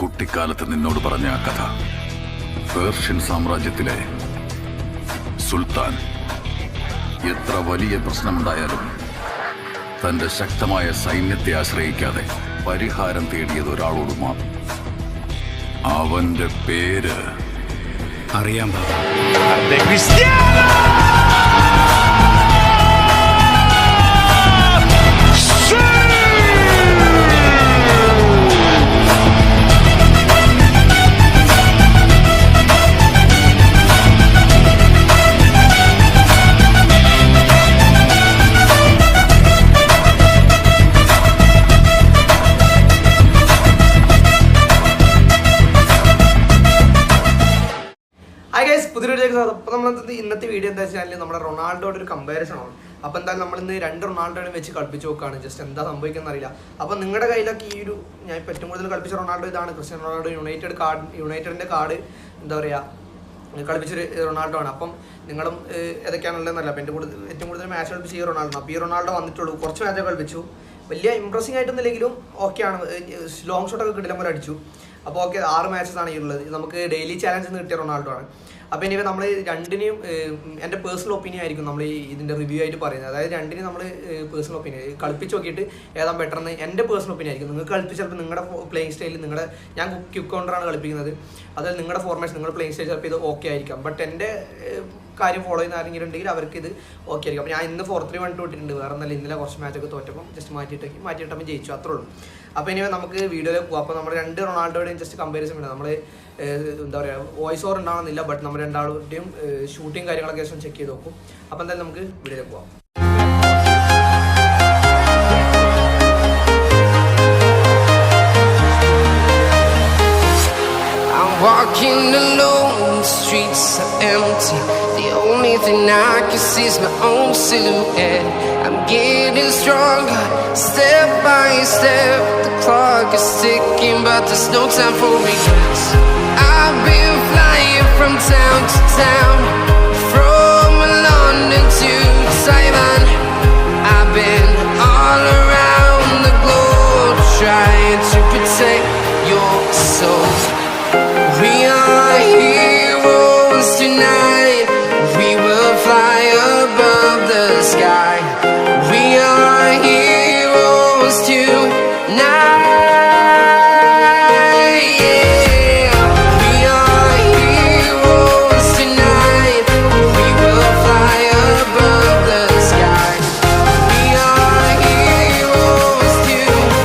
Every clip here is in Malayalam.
കുട്ടിക്കാലത്ത് നിന്നോട് പറഞ്ഞ ആ കഥ. പേർഷ്യൻ സാമ്രാജ്യത്തിലെ സുൽത്താൻ എത്ര വലിയ പ്രശ്നമുണ്ടായാലും തന്റെ ശക്തമായ സൈന്യത്തെ ആശ്രയിക്കാതെ പരിഹാരം തേടിയത് ഒരാളോട് മാത്രം. അവന്റെ പേര് അറിയാൻ അപ്പോൾ നമ്മൾ ഇന്നത്തെ വീഡിയോ എന്താ വെച്ചാൽ നമ്മുടെ റൊണാൾഡോയുടെ ഒരു കമ്പാരിസൺ ആണ്. അപ്പോൾ എന്തായാലും നമ്മൾ ഇന്ന് രണ്ട് റൊണാൾഡോയും വെച്ച് കളിപ്പിച്ച് നോക്കുകയാണ്. ജസ്റ്റ് എന്താ സംഭവിക്കുന്നത് അറിയില്ല. അപ്പോൾ നിങ്ങളുടെ കയ്യിലൊക്കെ ഈ ഒരു ഞാൻ ഇപ്പോൾ ഏറ്റവും കൂടുതൽ കളിപ്പിച്ച റൊണാൾഡോ ഇതാണ്. ക്രിസ്ത്യാനോ റൊണാൾഡോ യുണൈറ്റഡിൻ്റെ കാർഡ് എന്താ പറയുക കളിപ്പിച്ചൊരു റൊണാൾഡോ ആണ്. അപ്പം നിങ്ങളും ഏതൊക്കെയാണുള്ളതെന്നല്ല. അപ്പോൾ ഏറ്റവും കൂടുതൽ മാച്ച് കളിപ്പിച്ച് ഈ റൊണാൾഡോ. അപ്പോൾ ഈ റൊണാൾഡോ വന്നിട്ടുള്ളൂ, കുറച്ച് മാച്ചൊക്കെ കളിപ്പിച്ചു. വലിയ ഇമ്പ്രസിംഗ് ആയിട്ടൊന്നുമില്ലെങ്കിലും ഓക്കെയാണ്. ലോങ് ഷോട്ടൊക്കെ കിട്ടില്ല പോലെ അടിച്ചു. അപ്പോൾ ഓക്കെ 6 മാച്ചസ് ആണ് ഈ ഉള്ളത്. നമുക്ക് ഡെയിലി ചാലഞ്ച് നിന്ന് കിട്ടിയ റൊണാൾഡോ ആണ്. അപ്പോൾ ഇനി നമ്മൾ രണ്ടിനെയും എൻ്റെ പേഴ്സണൽ ഒപ്പീനിയൻ ആയിരിക്കും നമ്മൾ ഇതിൻ്റെ റിവ്യൂ ആയിട്ട് പറയുന്നത്. അതായത് രണ്ടിനെയും നമ്മൾ പേഴ്സണൽ ഒപ്പീനിയൻ കളിപ്പിച്ച് നോക്കിയിട്ട് ഏതാ ബെറ്റർ എന്ന് എൻ്റെ പേഴ്സണൽ ഒപ്പീനിയൻ ആയിരിക്കും. നിങ്ങൾക്ക് കളിപ്പിച്ച് ചിലപ്പോൾ നിങ്ങളുടെ പ്ലേയിങ് സ്റ്റൈലിൽ ഞാൻ ക്വിക്ക് കൗണ്ടറാണ് കളിപ്പിക്കുന്നത്. അതായത് നിങ്ങളുടെ ഫോർമേഷൻ നിങ്ങളുടെ പ്ലേയിങ് സ്റ്റൈൽ ചിലപ്പോൾ ഇത് ഓക്കെ ആയിരിക്കാം. ബട്ട് എൻ്റെ കാര്യം ഫോളോ ചെയ്യുന്ന ആരെങ്കിലും ഉണ്ടെങ്കിൽ അവർക്ക് ഇത് ഓക്കെ ആയിരിക്കും. അപ്പോൾ ഞാൻ ഇന്ന് 4-3-1 ഇട്ടിട്ടുണ്ട്. വേറെ ഒന്നല്ല, ഇന്നലെ കുറച്ച് മാച്ചൊക്കെ തോറ്റപ്പം ജസ്റ്റ് മാറ്റിയിട്ടപ്പോൾ ജയിച്ചു, അത്രേ ഉള്ളൂ. അപ്പോൾ ഇനി നമുക്ക് വീഡിയോയിലേക്ക് പോകാം. അപ്പോൾ നമ്മൾ രണ്ട് റൊണാൾഡോയുടെയും ജസ്റ്റ് കമ്പാരിസൺ വേണം. നമ്മൾ എന്താ പറയുക വോയിസ് ഓവർ ഉണ്ടാവണമെന്നില്ല, ബട്ട് നമ്മൾ രണ്ടാളുടെയും ഷൂട്ടിങ് കാര്യങ്ങളൊക്കെ ശേഷം ചെക്ക് ചെയ്ത് നോക്കും. അപ്പോൾ എന്തായാലും നമുക്ക് വീഡിയോയിലേക്ക് പോകാം. Walking alone, the streets are empty. The only thing I can see is my own silhouette. I'm getting stronger, step by step. The clock is ticking, but there's no time for regrets. I've been flying from town to town, from London to Taiwan. I've been all around the globe, trying to protect your soul. We are heroes tonight. We will fly above the sky. We are heroes tonight. Yeah. We are heroes tonight. We will fly above the sky. We are heroes tonight.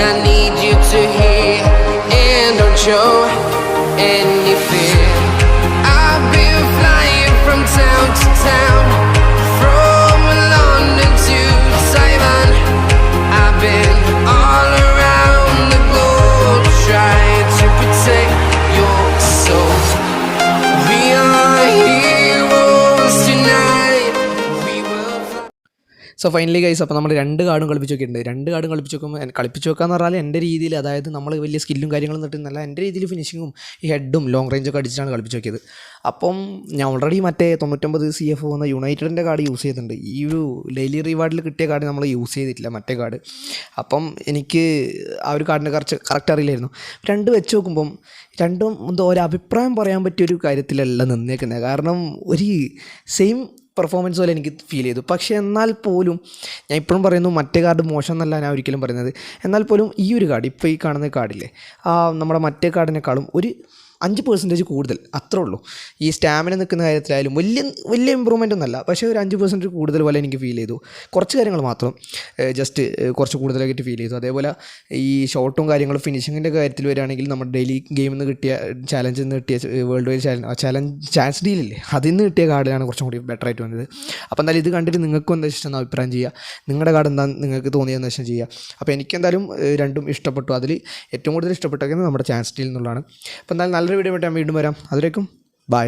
I need you to hear and don't show any fear. I've been flying from town to town, from London to Taiwan. I've been all around the globe, trying to protect your soul. We are heroes tonight. We will fly. So finally guys, അപ്പോൾ നമ്മൾ രണ്ട് കാർഡും കളിപ്പിച്ച് നോക്കിയിട്ടുണ്ട്. രണ്ട് കാർഡും കളിപ്പിച്ച് നോക്കുമ്പോൾ കളിപ്പിച്ച് നോക്കാന്ന് പറഞ്ഞാൽ എൻ്റെ രീതിയിൽ, അതായത് നമ്മൾ വലിയ സ്കില്ലും കാര്യങ്ങളും തട്ടുന്നല്ല, എൻ്റെ രീതിയിൽ ഫിനിഷിങ്ങും ഈ ഹെഡും ലോങ് റേഞ്ചൊക്കെ അടിച്ചിട്ടാണ് കളിപ്പിച്ച് നോക്കിയത്. അപ്പം ഞാൻ ഓൾറെഡി മറ്റേ 99 CF എന്ന യുണൈറ്റഡിൻ്റെ കാർഡ് യൂസ് ചെയ്തിട്ടുണ്ട്. ഈ ഒരു ഡെയിലി റിവാർഡിൽ കിട്ടിയ കാർഡ് നമ്മൾ യൂസ് ചെയ്തിട്ടില്ല, മറ്റേ കാർഡ്. അപ്പം എനിക്ക് ആ ഒരു കാർഡിനെ കറക്റ്റ് അറിയില്ലായിരുന്നു. രണ്ട് വെച്ച് നോക്കുമ്പം രണ്ടും എന്തോ ഒരു അഭിപ്രായം പറയാൻ പറ്റിയൊരു കാര്യത്തിലല്ല നിന്നേക്കുന്നത്. കാരണം ഒരു സെയിം പെർഫോമൻസ് പോലെ എനിക്ക് ഫീൽ ചെയ്തു. പക്ഷേ എന്നാൽ പോലും ഞാൻ ഇപ്പോഴും പറയുന്നു മറ്റേ കാർഡ് മോശം എന്നല്ല ഞാൻ ഒരിക്കലും പറയുന്നത്. എന്നാൽ പോലും ഈ ഒരു കാർഡ്, ഇപ്പോൾ ഈ കാണുന്ന കാർഡില്ലേ, നമ്മുടെ മറ്റേ കാർഡിനേക്കാളും ഒരു 5% കൂടുതൽ, അത്രേ ഉള്ളൂ. ഈ സ്റ്റാമിന നിൽക്കുന്ന കാര്യത്തിലായാലും വലിയ ഇമ്പ്രൂവ്മെൻ്റ് ഒന്നുമല്ല, പക്ഷേ ഒരു 5% കൂടുതൽ പോലെ എനിക്ക് ഫീൽ ചെയ്തു. കുറച്ച് കാര്യങ്ങൾ മാത്രം ജസ്റ്റ് കുറച്ച് കൂടുതലായിട്ട് ഫീൽ ചെയ്തു. അതേപോലെ ഈ ഷോട്ടും കാര്യങ്ങളും ഫിനിഷിങ്ങിൻ്റെ കാര്യത്തിൽ വരികയാണെങ്കിൽ നമ്മുടെ ഡെയിലി ഗെയിമിൽ നിന്ന് കിട്ടിയ ചാലഞ്ചിൽ നിന്ന് കിട്ടിയ വേൾഡ് വൈഡ് ചാൻസ് ഡീലില്ലേ, അതിൽ നിന്ന് കിട്ടിയ കാർഡിലാണ് കുറച്ചും കൂടി ബെറ്റർ ആയിട്ട് വന്നത്. അപ്പോൾ എന്തായാലും ഇത് കണ്ടിട്ട് നിങ്ങൾക്കും എന്താ ഇഷ്ടം അഭിപ്രായം ചെയ്യുക. നിങ്ങളുടെ കാർഡ് എന്താ നിങ്ങൾക്ക് തോന്നിയതെന്ന് വെച്ചാൽ ചെയ്യുക. അപ്പോൾ എനിക്കെന്തായാലും രണ്ടും ഇഷ്ടപ്പെട്ടു. അതിൽ ഏറ്റവും കൂടുതൽ ഇഷ്ടപ്പെട്ടേക്കുന്നത് നമ്മുടെ ചാൻസ് ഡീൽ എന്നുള്ളതാണ്. അപ്പോൾ എന്തായാലും നല്ലൊരു നല്ലൊരു വീഡിയോ ആയിട്ട് ഞാൻ വീണ്ടും വരാം. അതിലേക്കും ബൈ.